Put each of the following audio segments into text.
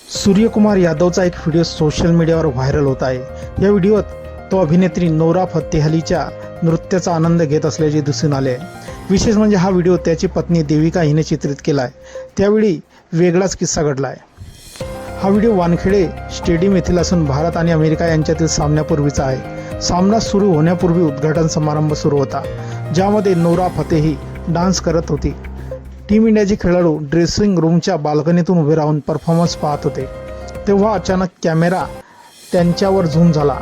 सूर्यकुमार यादवचा एक video social मीडियावर viral होत आहे। या व्हिडिओत तो अभिनेत्री नोरा फतेही अलीच्या नृत्याचा आनंद घेत असल्याचे दिसून आले आहे। विशेष म्हणजे हा व्हिडिओ त्याची पत्नी देविका हिने चित्रित केला आहे। त्यावेळी वेगळाच किस्सा घडला आहे। हा व्हिडिओ वानखेडे स्टेडियम येथील असून भारत आणि अमेरिका यांच्यातील सामन्यापूर्वीचा आहे। सामना सुरू होण्यापूर्वी उद्घाटन समारंभ सुरू होता, ज्यामध्ये नोरा फतेही डान्स करत होती। टीम इंडियाचे खेळाडू ड्रेसिंग रूमच्या बाल्कनीतून उभे राहून परफॉर्मन्स पाहत होते, तेव्हा अचानक कॅमेरा त्यांच्यावर झूम झाला।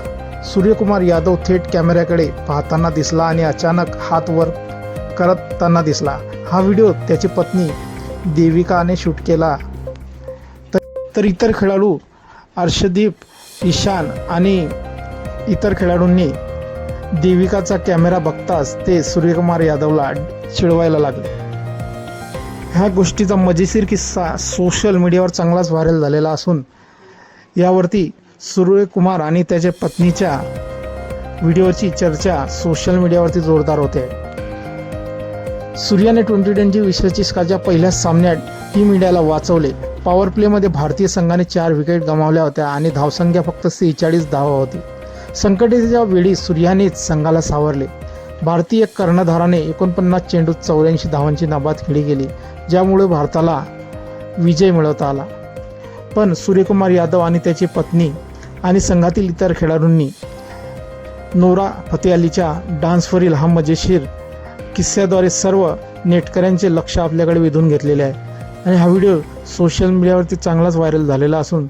सूर्यकुमार यादव थेट कॅमेऱ्याकडे पाहताना दिसला आणि अचानक हात वर करताना दिसला। हा व्हिडिओ त्याची पत्नी देविकाने शूट केला, तर इतर खेळाडू अर्शदीप, ईशान आणि इतर खेळाडूंनी देविकाचा कॅमेरा बघताच ते सूर्यकुमार यादवला चिडवायला लागले। ह्या गोष्टीचा मजेशीर किस्सा सोशल मीडियावर चांगलाच व्हायरल झालेला असून यावरती सूर्यकुमार आणि त्याच्या पत्नीच्या व्हिडिओची चर्चा सोशल मीडियावरती जोरदार होते। सूर्याने T20 विश्वचषकाच्या पहिल्याच सामन्यात टीम इंडियाला वाचवले। पॉवर प्लेमध्ये भारतीय संघाने 4 विकेट गमावल्या होत्या आणि धावसंख्या फक्त 46 धावा होती। संकटाच्या वेळी सूर्यानेच संघाला सावरले। भारतीय कर्णधाराने 49 चेंडूत 84 धावांची नाबाद खेळी केली, ज्यामुळे भारताला विजय मिळवता आला। पण सूर्यकुमार यादव आणि त्याची पत्नी आणि संघातील इतर खेळाडूंनी नोरा फतेही अलीच्या डान्सवरील हा मजेशीर किस्स्याद्वारे सर्व नेटकऱ्यांचे लक्ष आपल्याकडे वेधून घेतलेले आहे आणि हा व्हिडिओ सोशल मीडियावरती चांगलाच व्हायरल झालेला असून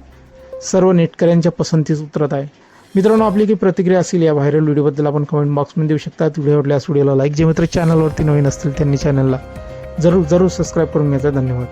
सर्व नेटकऱ्यांच्या पसंतीस उतरत आहे। मित्रांनो, आपली काही प्रतिक्रिया असेल या व्हायरल व्हिडिओबद्दल आपण कमेंट बॉक्समध्ये देऊ शकता। व्हिडिओ आवडल्यास व्हिडिओला लाईक, जे मित्र चॅनलवरती नवीन असतील त्यांनी चॅनलला जरूर सबस्क्राईब करून घ्यायचा। धन्यवाद।